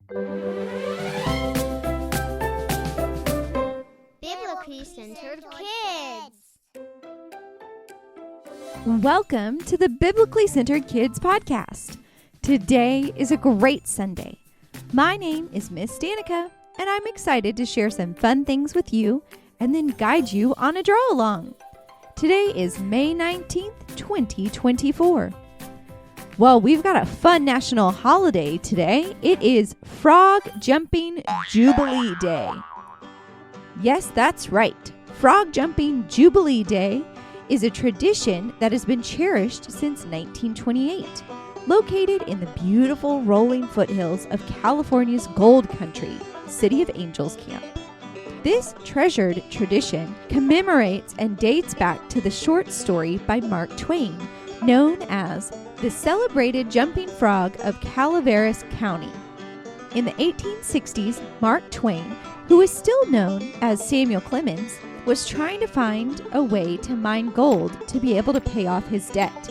Biblically Centered Kids. Welcome to the Biblically Centered Kids podcast. Today is a great Sunday. My name is Miss Danika, and I'm excited to share some fun things with you and then guide you on a draw along. Today is May 19th, 2024. Well, we've got a fun national holiday today. It is Frog Jumping Jubilee Day. Yes, that's right. Frog Jumping Jubilee Day is a tradition that has been cherished since 1928, located in the beautiful rolling foothills of California's Gold Country, City of Angels Camp. This treasured tradition commemorates and dates back to the short story by Mark Twain, known as The Celebrated Jumping Frog of Calaveras County. In the 1860s, Mark Twain, who is still known as Samuel Clemens, was trying to find a way to mine gold to be able to pay off his debt.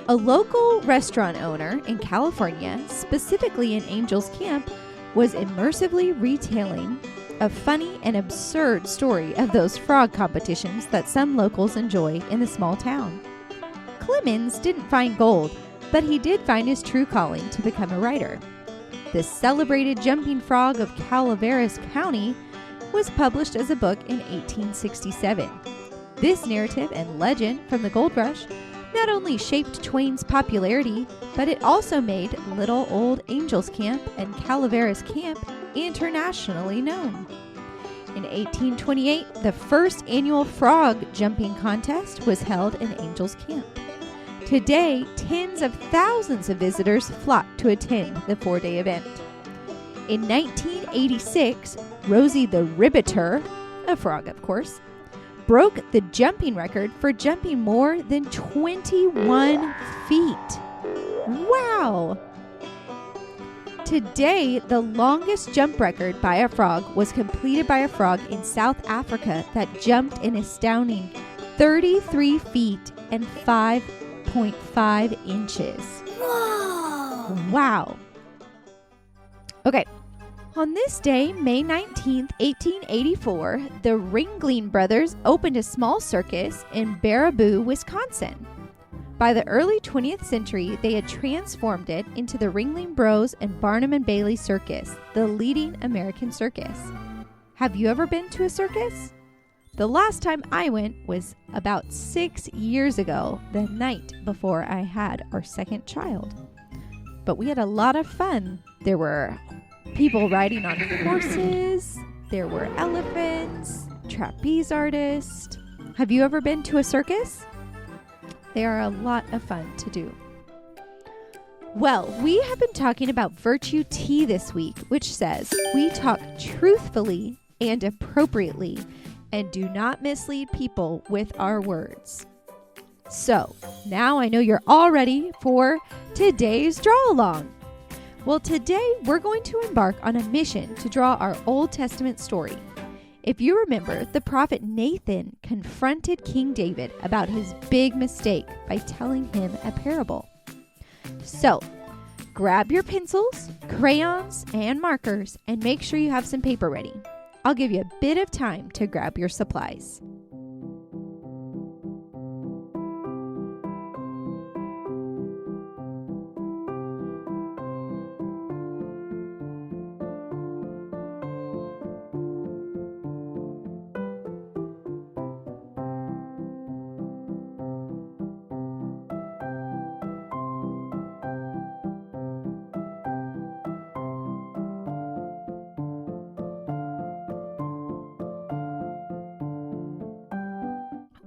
A local restaurant owner in California, specifically in Angels Camp, was immersively retailing a funny and absurd story of those frog competitions that some locals enjoy in the small town. Clemens didn't find gold, but he did find his true calling to become a writer. The Celebrated Jumping Frog of Calaveras County was published as a book in 1867. This narrative and legend from the gold rush not only shaped Twain's popularity, but it also made Little Old Angels Camp and Calaveras Camp internationally known. In 1828, the first annual frog jumping contest was held in Angels Camp. Today, tens of thousands of visitors flock to attend the 4-day event. In 1986, Rosie the Ribbiter, a frog of course, broke the jumping record for jumping more than 21 feet. Wow! Today, the longest jump record by a frog was completed by a frog in South Africa that jumped an astounding 33 feet and 5.5 inches. Whoa! Wow. Okay. On this day, May 19th, 1884, the Ringling Brothers opened a small circus in Baraboo, Wisconsin. By the early 20th century, they had transformed it into the Ringling Bros and Barnum and Bailey Circus, the leading American circus. Have you ever been to a circus? The last time I went was about 6 years ago, the night before I had our second child. But we had a lot of fun. There were people riding on horses, there were elephants, trapeze artists. Have you ever been to a circus? They are a lot of fun to do. Well, we have been talking about Virtue Tea this week, which says we talk truthfully and appropriately and do not mislead people with our words. So, now I know you're all ready for today's draw along. Well, today we're going to embark on a mission to draw our Old Testament story. If you remember, the prophet Nathan confronted King David about his big mistake by telling him a parable. So, grab your pencils, crayons, and markers, and make sure you have some paper ready. I'll give you a bit of time to grab your supplies.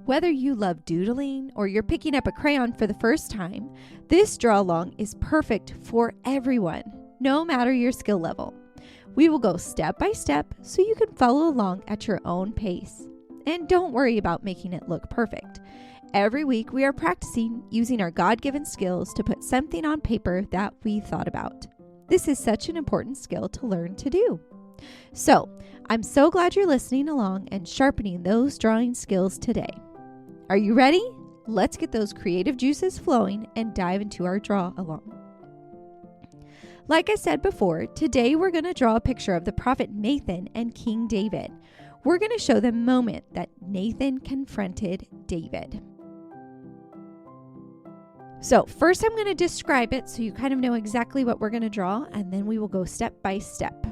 Whether you love doodling or you're picking up a crayon for the first time, this draw along is perfect for everyone, no matter your skill level. We will go step by step so you can follow along at your own pace. And don't worry about making it look perfect. Every week we are practicing using our God-given skills to put something on paper that we thought about. This is such an important skill to learn to do. So, I'm so glad you're listening along and sharpening those drawing skills today. Are you ready? Let's get those creative juices flowing and dive into our draw along. Like I said before, today we're going to draw a picture of the prophet Nathan and King David. We're going to show the moment that Nathan confronted David. So first I'm going to describe it so you kind of know exactly what we're going to draw, and then we will go step by step.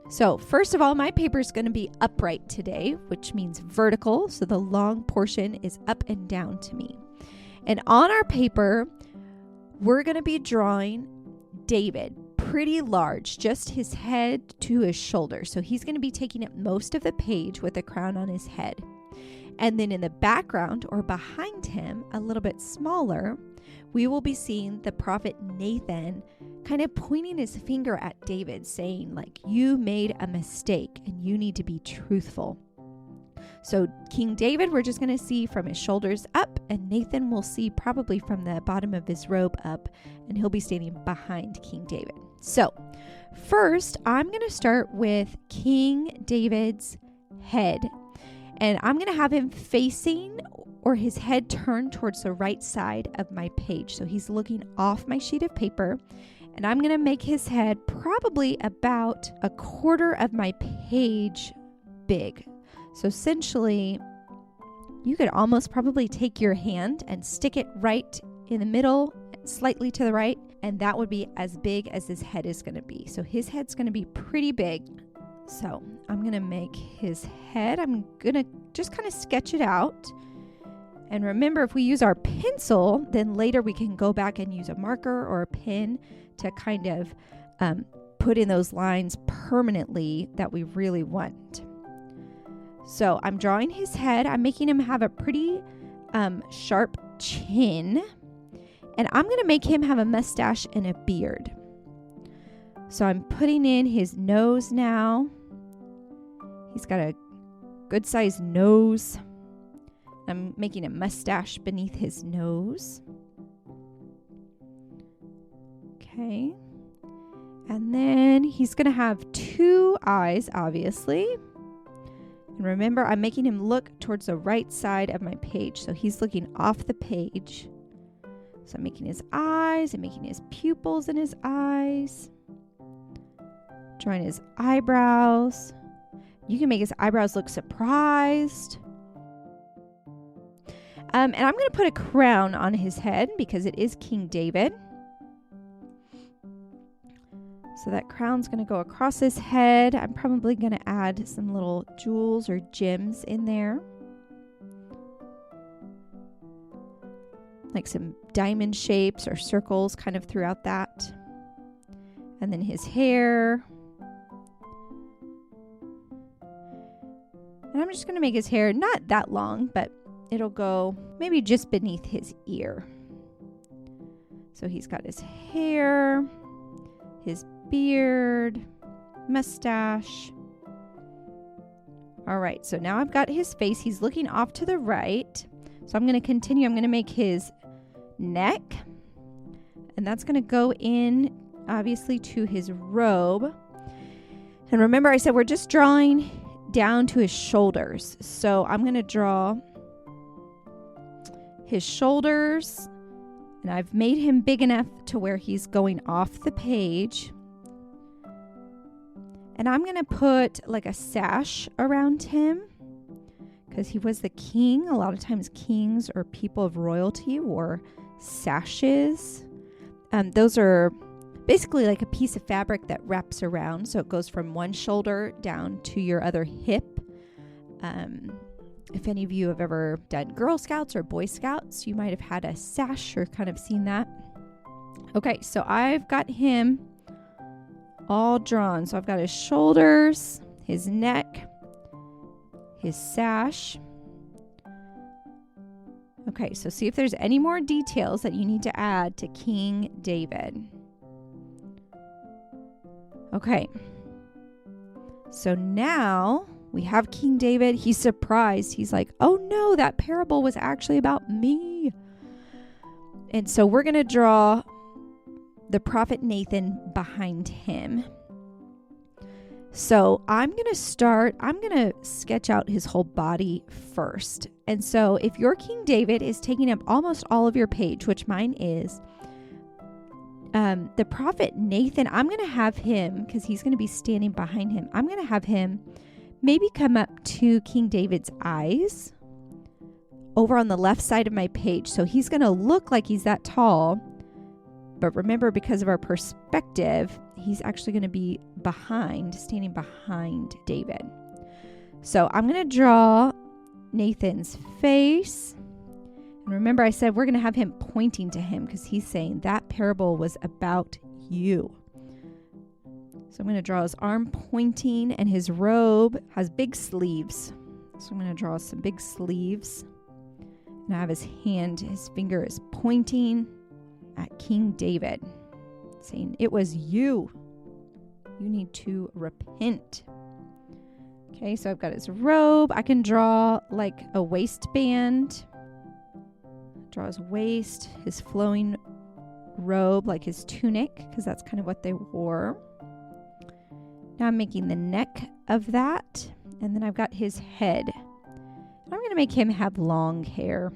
So first of all, my paper is going to be upright today, which means vertical. So the long portion is up and down to me. And on our paper, we're going to be drawing David pretty large, just his head to his shoulder. So he's going to be taking up most of the page with a crown on his head. And then in the background or behind him, a little bit smaller, we will be seeing the prophet Nathan kind of pointing his finger at David, saying like, you made a mistake and you need to be truthful. So King David, we're just going to see from his shoulders up, and Nathan will see probably from the bottom of his robe up, and he'll be standing behind King David. So first, I'm going to start with King David's head, and I'm going to have him facing or his head turned towards the right side of my page. So he's looking off my sheet of paper, and I'm going to make his head probably about a quarter of my page big. So essentially, you could almost probably take your hand and stick it right in the middle, slightly to the right, and that would be as big as his head is going to be. So his head's going to be pretty big. So I'm going to make his head, I'm going to just kind of sketch it out. And remember, if we use our pencil, then later we can go back and use a marker or a pen to kind of put in those lines permanently that we really want. So I'm drawing his head. I'm making him have a pretty sharp chin. And I'm going to make him have a mustache and a beard. So I'm putting in his nose now. He's got a good sized nose. I'm making a mustache beneath his nose. Okay. And then he's going to have two eyes, obviously. And remember, I'm making him look towards the right side of my page. So he's looking off the page. So I'm making his eyes and making his pupils in his eyes. Drawing his eyebrows. You can make his eyebrows look surprised. And I'm going to put a crown on his head because it is King David. So that crown's going to go across his head. I'm probably going to add some little jewels or gems in there. Like some diamond shapes or circles kind of throughout that. And then his hair. And I'm just going to make his hair not that long, but it'll go maybe just beneath his ear. So he's got his hair, his beard, mustache. All right, so now I've got his face. He's looking off to the right. So I'm going to continue. I'm going to make his neck. And that's going to go in, obviously, to his robe. And remember, I said we're just drawing down to his shoulders. So I'm going to draw his shoulders. And I've made him big enough to where he's going off the page. And I'm going to put like a sash around him because he was the king. A lot of times kings or people of royalty wore sashes. Those are basically like a piece of fabric that wraps around. So it goes from one shoulder down to your other hip. If any of you have ever done Girl Scouts or Boy Scouts, you might have had a sash or kind of seen that. Okay, so I've got him all drawn. So I've got his shoulders, his neck, his sash. Okay, so see if there's any more details that you need to add to King David. Okay, so now we have King David. He's surprised. He's like, oh no, that parable was actually about me. And so we're going to draw the prophet Nathan behind him. So I'm going to sketch out his whole body first. And so if your King David is taking up almost all of your page, which mine is, the prophet Nathan, I'm going to have him, because he's going to be standing behind him, I'm going to have him maybe come up to King David's eyes over on the left side of my page. So he's going to look like he's that tall. But remember, because of our perspective, he's actually going to be standing behind David. So I'm going to draw Nathan's face. And remember, I said we're going to have him pointing to him because he's saying that parable was about you. So I'm going to draw his arm pointing, and his robe has big sleeves. So I'm going to draw some big sleeves. And I have his finger is pointing at King David, saying, it was you. You need to repent. Okay, so I've got his robe. I can draw like a waistband. Draw his waist, his flowing robe, like his tunic, because that's kind of what they wore. Now I'm making the neck of that, and then I've got his head. I'm going to make him have long hair.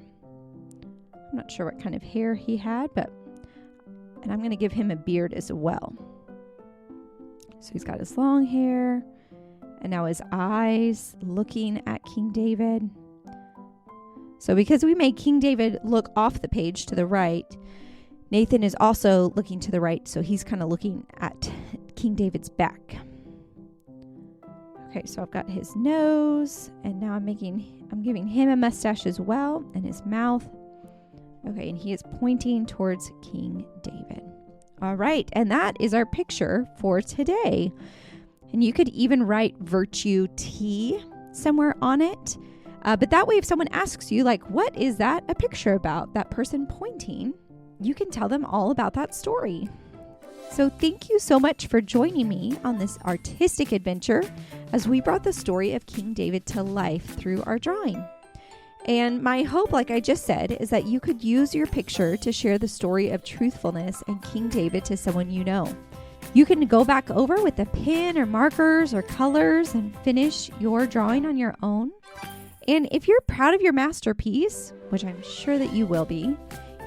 I'm not sure what kind of hair he had, and I'm going to give him a beard as well. So he's got his long hair, and now his eyes looking at King David. So because we made King David look off the page to the right, Nathan is also looking to the right, so he's kind of looking at King David's back. Okay, so I've got his nose, and now I'm giving him a mustache as well, and his mouth. Okay, and he is pointing towards King David. All right, and that is our picture for today. And you could even write Virtue T somewhere on it. But that way, if someone asks you, like, what is that a picture about? That person pointing, you can tell them all about that story. So thank you so much for joining me on this artistic adventure as we brought the story of King David to life through our drawing. And my hope, like I just said, is that you could use your picture to share the story of truthfulness and King David to someone you know. You can go back over with a pen or markers or colors and finish your drawing on your own. And if you're proud of your masterpiece, which I'm sure that you will be,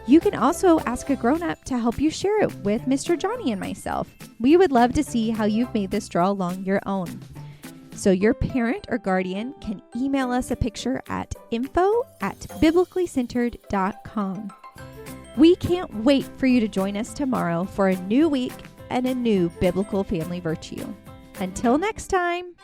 you can also ask a grown-up to help you share it with Mr. Jonny and myself. We would love to see how you've made this draw along your own. So your parent or guardian can email us a picture at info@biblicallycentered.com. We can't wait for you to join us tomorrow for a new week and a new biblical family virtue. Until next time.